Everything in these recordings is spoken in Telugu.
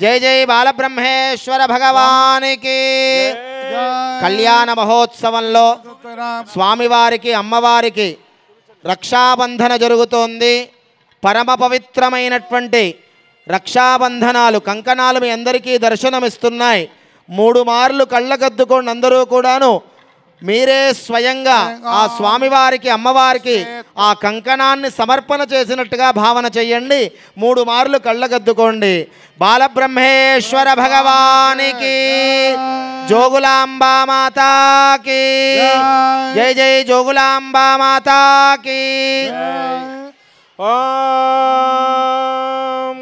జై జై బాలబ్రహ్మేశ్వర భగవానికి కళ్యాణ మహోత్సవంలో స్వామివారికి అమ్మవారికి రక్షాబంధన జరుగుతోంది. పరమ పవిత్రమైనటువంటి రక్షాబంధనాలు కంకణాలు మీ అందరికీ దర్శనమిస్తున్నాయి. 3 మార్లు కళ్ళకద్దుకోండి అందరూ కూడాను. మీరే స్వయంగా ఆ స్వామివారికి అమ్మవారికి ఆ కంకణాన్ని సమర్పణ చేసినట్టుగా భావన చెయ్యండి. 3 మార్లు కళ్ళకద్దుకోండి. బాలబ్రహ్మేశ్వర భగవానికి జోగులాంబా మాతాకి జై జై జోగులాంబా మాతాకి. ఓం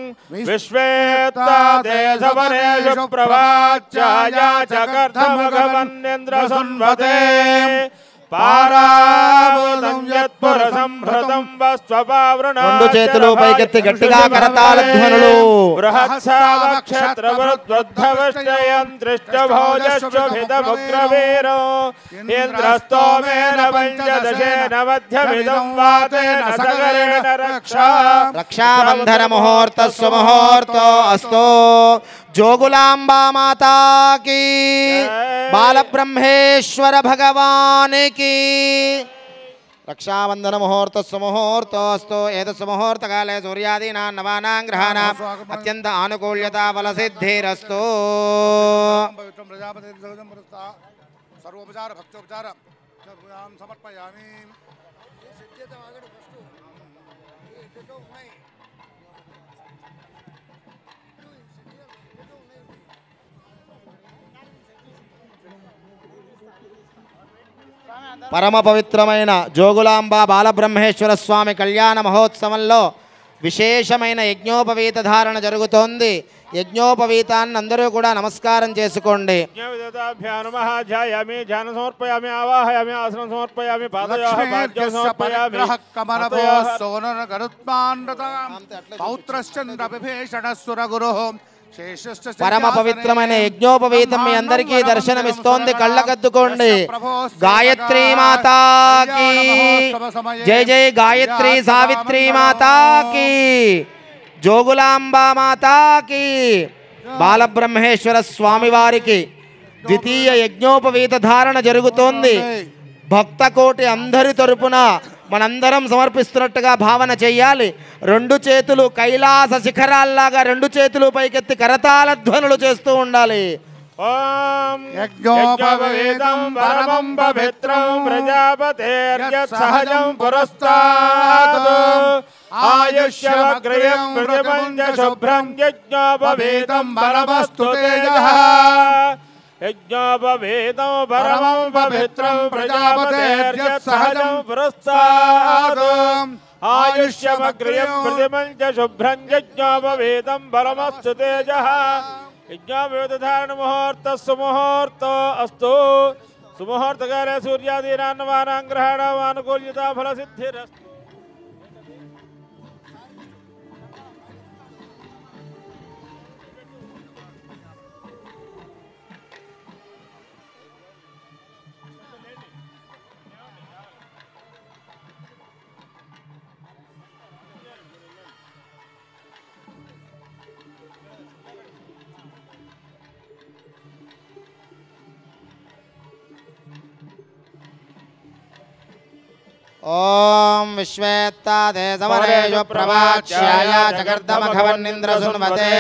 విశ్వేత్తాదేశవనేషు ప్రభాచ్యాయా చకర్ధమఘవన్నేంద్ర సన్వతే పారాభూతం యత్పురసంభృతం వస్వపావృణా. 2 చేతులు పైకెత్తి గట్టిగా కరతాళ ధ్వనులు. బృహత్సావక్షత్రవృద్ధవష్టయం దృష్టభోజశ్వభితముగ్రవీరో ఇంద్రస్తోమేన పంచదశేన మధ్యమిదం వాతేన సగరేణ రక్షా. రక్షాబంధన ముహూర్త సుముహూర్తో అస్తో. జోగులాంబా మాతాకి బాలబ్రహ్మేశ్వర భగవానికి రక్షాబంధన ముహూర్త సుముహూర్తోస్తు. ఏతస్సు ముహూర్తకాలే సూర్యాదీనాం నవానాం గ్రహాణాం అత్యంత ఆనుకూల్యతా ఫలసిద్ధిరస్తు. సర్వోపచార భక్తోపచార సమర్పయామి. పరమ పవిత్రమైన జోగులాంబ బాలబ్రహ్మేశ్వర స్వామి కళ్యాణ మహోత్సవంలో విశేషమైన యజ్ఞోపవీత ధారణ జరుగుతోంది. యజ్ఞోపవీతాన్ని అందరూ కూడా నమస్కారం చేసుకోండి. పరమ పవిత్రమైన యజ్ఞోపవీతం మీ అందరికీ దర్శనమిస్తోంది. కళ్ళకద్దుకోండి. గాయత్రీ మాతాకి జై జై గాయత్రీ సావిత్రీ మాతాకి జోగులాంబా మాతాకి. బాలబ్రహ్మేశ్వర స్వామివారికి ద్వితీయ యజ్ఞోపవీత ధారణ జరుగుతోంది. భక్తకోటి అందరి తరపున మనందరం సమర్పిస్తున్నట్టుగా భావన చెయ్యాలి. 2 చేతులు కైలాస శిఖరాల్లాగా 2 చేతులు పైకెత్తి కరతాళ ధ్వనులు చేస్తూ ఉండాలి. ఓం యజ్ఞోపవీతం పరమం పవిత్రం ప్రజాపతేర్యత్ సహజం పురస్తాత్ ఆయుష్యమగ్రయం ప్రతిమంజ శుభ్రం యజ్ఞోపవీతం పరమస్తు తేజః. యజ్ఞోపవీతం పరమం పవిత్రం ప్రజాపతేర్యత్ సహజం పురస్తాత్ ఆయుష్యమగ్రయం ప్రతిమంజ శుభ్రం యజ్ఞోపవీతం పరమస్తు తేజః. యజ్ఞోపవీత ధారణ ముహూర్త సుముహూర్తో అస్తు. సుముహూర్తకాలే సూర్యాదీనాం నవానాం గ్రహాణాం ఆనుకూల్యతా ఫలసిద్ధిరస్తు. ఓం విశ్వేత్తాదేశవనేషు ప్రభాచ్యాయా జగర్దమఘవన్నింద్ర సున్వతే